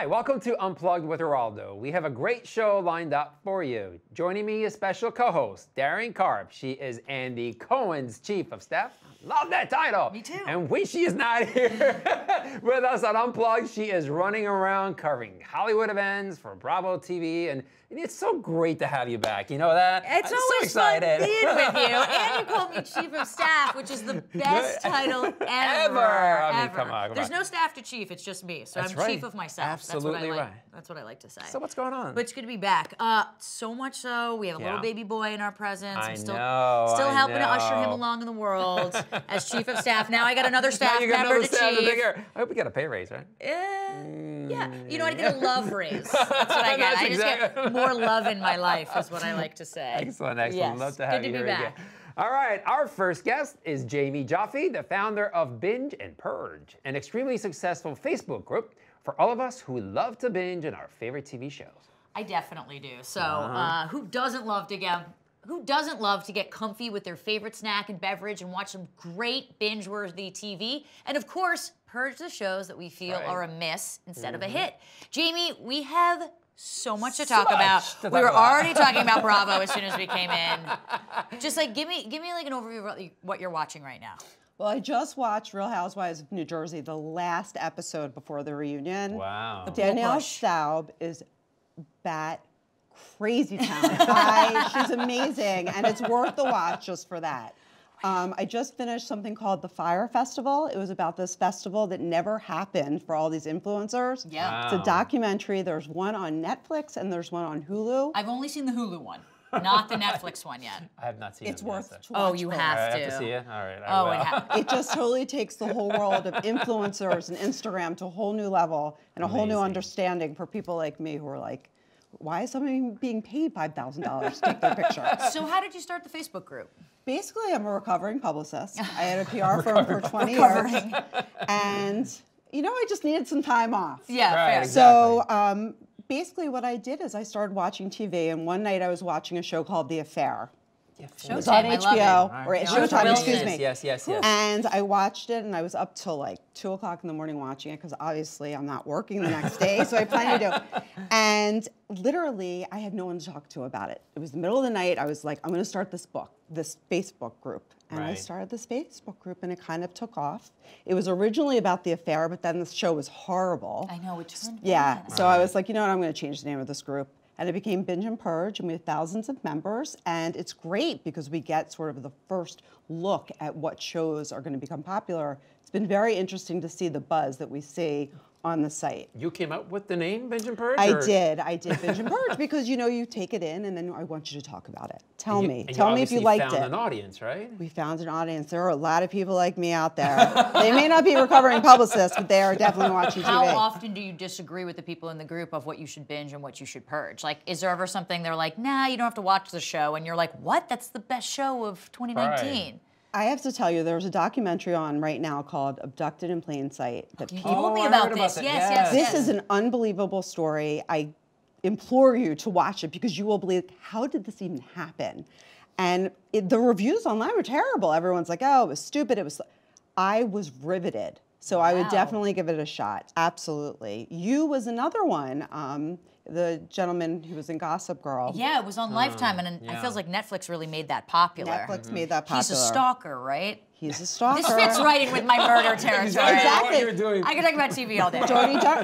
Hi, welcome to Unplugged with Eraldo. We have a great show lined up for you. Joining me is special co-host Darren Karp. She is Andy Cohen's chief of staff. Love that title. Me too. And when she is not here with us on Unplugged, she is running around covering Hollywood events for Bravo TV, and it's so great to have you back. You know that? It's I'm always so excited. fun being with you. And you called me chief of staff, which is the best title ever. I mean, come on. There's no staff to chief, it's just me. So That's I'm right. chief of myself. Absolutely right. That's what I like to say. So what's going on? But it's good to be back. So much so, we have a little baby boy in our presence. I'm still helping to usher him along in the world as chief of staff. Now I got another staff member to chief. I hope we get a pay raise, right? Yeah, you know, I get a love raise. That's what I get. I just get more love in my life, is what I like to say. Excellent, excellent. Yes. Love to have Good you to here be again. back. All right, our first guest is Jamie Joffe, the founder of Binge and Purge, an extremely successful Facebook group for all of us who love to binge in our favorite TV shows. I definitely do. So, who doesn't love to get comfy with their favorite snack and beverage and watch some great binge-worthy TV? And of course, purge the shows that we feel are a miss instead of a hit. Jamie, we have so much to talk about. We were already talking about Bravo as soon as we came in. Just like, give me like an overview of what you're watching right now. Well, I just watched Real Housewives of New Jersey, the last episode before the reunion. Wow. Danielle Staub is bat crazy talented. She's amazing, and it's worth the watch just for that. I just finished something called the Fyre Festival. It was about this festival that never happened for all these influencers. Yeah. Wow. It's a documentary. There's one on Netflix and there's one on Hulu. I've only seen the Hulu one, not the Netflix one yet. I have not seen it. It's worth to watch. Oh, you both. have I to. have to see it? All right, Oh, I will. It just totally takes the whole world of influencers and Instagram to a whole new level and a whole new understanding for people like me who are like, why is somebody being paid $5,000 to take their picture? So how did you start the Facebook group? Basically, I'm a recovering publicist. I had a PR firm for 20 years. And, you know, I just needed some time off. Yeah, Right, fair. exactly. So basically what I did is I started watching TV, and one night I was watching a show called The Affair. It was on Showtime, I love HBO, or it. Showtime, Wilson. excuse me. Yes. And I watched it, and I was up till like 2 o'clock in the morning watching it, because obviously I'm not working the next day, so I plan to do it. And literally, I had no one to talk to about it. It was the middle of the night. I was like, I'm going to start this Facebook group. And I started this Facebook group, and it kind of took off. It was originally about The Affair, but then the show was horrible. I know, it turned Yeah, bad. so I was like, you know what, I'm going to change the name of this group. And it became Binge and Purge, and we have thousands of members. And it's great because we get sort of the first look at what shows are going to become popular. It's been very interesting to see the buzz that we see on the site. You came up with the name Binge and Purge? I did Binge and Purge, because, you know, you take it in and then I want you to talk about it. Tell me if you liked You found it. an audience, right? We found an audience. There are a lot of people like me out there. They may not be recovering publicists, but they are definitely watching TV. How often do you disagree with the people in the group of what you should binge and what you should purge? Like, is there ever something they're like, nah, you don't have to watch the show, and you're like, what? That's the best show of 2019. Right. I have to tell you, there's a documentary on right now called Abducted in Plain Sight. That You people, told me I about heard this. about that. Yes. this is an unbelievable story. I implore you to watch it, because you will believe, how did this even happen? And the reviews online were terrible. Everyone's like, oh, it was stupid. I was riveted. So I would definitely give it a shot. Absolutely. You was another one. The gentleman who was in Gossip Girl. Yeah, it was on Lifetime, and it feels like Netflix really made that popular. Netflix made that popular. He's a stalker, right? He's a stalker. This fits right in with my murder territory. Exactly. What you're doing. I could talk about TV all day.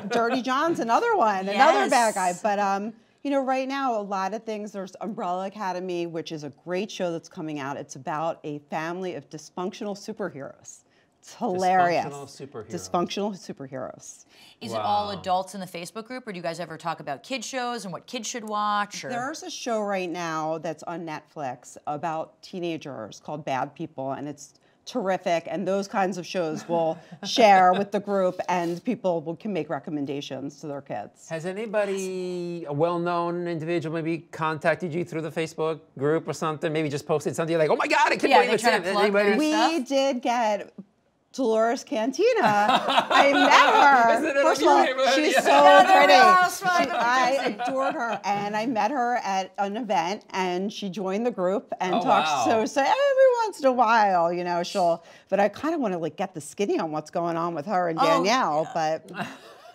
Dirty John's another one, another bad guy. But you know, right now, a lot of things. There's Umbrella Academy, which is a great show that's coming out. It's about a family of dysfunctional superheroes. It's hilarious. Dysfunctional superheroes. Is it all adults in the Facebook group, or do you guys ever talk about kid shows and what kids should watch? Or? There's a show right now that's on Netflix about teenagers called Bad People, and it's terrific. And those kinds of shows will share with the group, and people can make recommendations to their kids. Has anybody, a well-known individual, maybe contacted you through the Facebook group or something? Maybe just posted something, you're like, oh my God, I can't believe it's trying to plug anybody? their We stuff? did get Dolores Cantina. I met her. First of all, she's so pretty. I adored her, and I met her at an event, and she joined the group and talked. Wow. So every once in a while, you know, she'll. But I kind of want to like get the skinny on what's going on with her and Danielle. But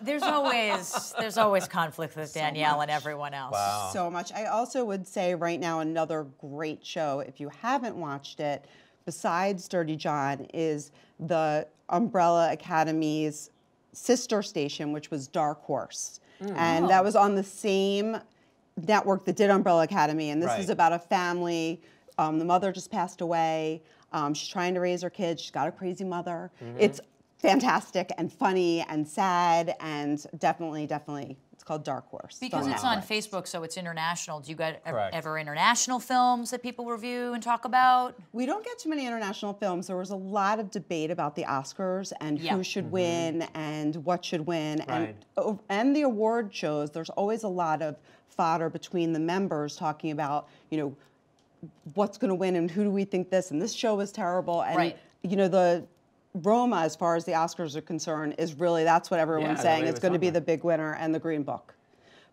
There's always conflict with Danielle and everyone else. Wow. So much. I also would say right now another great show, if you haven't watched it, besides Dirty John, is the Umbrella Academy's sister station, which was Dark Horse. And that was on the same network that did Umbrella Academy. And this is about a family. The mother just passed away. She's trying to raise her kids. She's got a crazy mother. It's fantastic and funny and sad and definitely, it's called Dark Horse. Because it's on Facebook, so it's international. Do you guys ever international films that people review and talk about? We don't get too many international films. There was a lot of debate about the Oscars and who should win and what should win. And the award shows, there's always a lot of fodder between the members talking about, you know, what's going to win and who do we think this, and this show is terrible. And, you know, the Roma, as far as the Oscars are concerned, is really, that's what everyone's saying. It's going to be the big winner and the Green Book.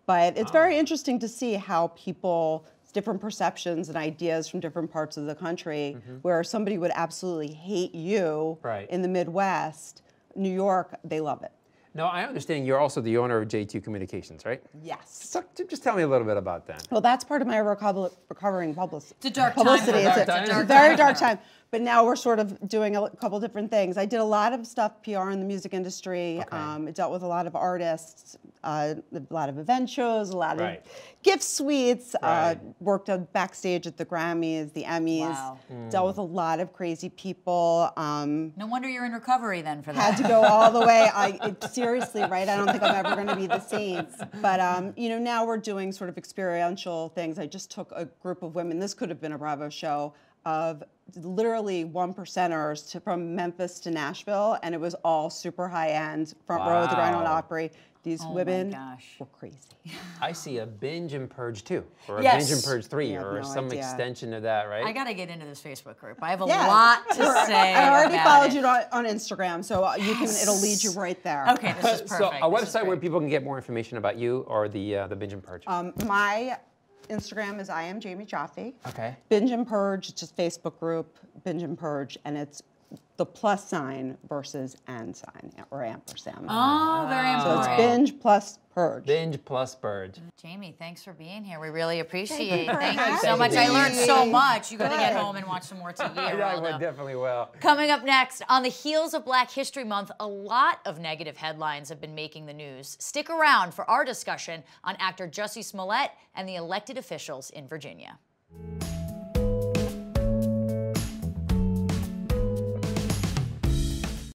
But it's very interesting to see how people, different perceptions and ideas from different parts of the country, where somebody would absolutely hate you in the Midwest, New York, they love it. Now, I understand you're also the owner of J2 Communications, right? Yes. So just tell me a little bit about that. Well, that's part of my recovering publicity. It's a dark time. It's a very dark time. But now we're sort of doing a couple different things. I did a lot of stuff, PR in the music industry. It dealt with a lot of artists, a lot of event shows, a lot of gift suites, worked backstage at the Grammys, the Emmys, dealt with a lot of crazy people. No wonder you're in recovery then for that. Had to go all the way. Seriously, right? I don't think I'm ever going to be the same. But, you know, now we're doing sort of experiential things. I just took a group of women, this could have been a Bravo show, of literally 1%ers from Memphis to Nashville, and it was all super high-end, front row at the Grand Ole Opry. These women were crazy. I see a Binge and Purge 2, or a Binge and Purge 3, or some extension of that, right? I got to get into this Facebook group. I have a lot to say. I already followed you on Instagram, so you can. It'll lead you right there. Okay, this is perfect. So a website where people can get more information about you or the Binge and Purge. My Instagram is I am Jamie Jaffe. Okay. Binge and Purge, it's just Facebook group, Binge and Purge, and it's the plus sign versus and sign, or ampersand. Oh, very important. So it's Binge plus Purge. Binge plus Purge. Jamie, thanks for being here. We really appreciate it. Thank you so much. I learned so much. You got to get home and watch some more TV. I definitely will. Coming up next, on the heels of Black History Month, a lot of negative headlines have been making the news. Stick around for our discussion on actor Jussie Smollett and the elected officials in Virginia.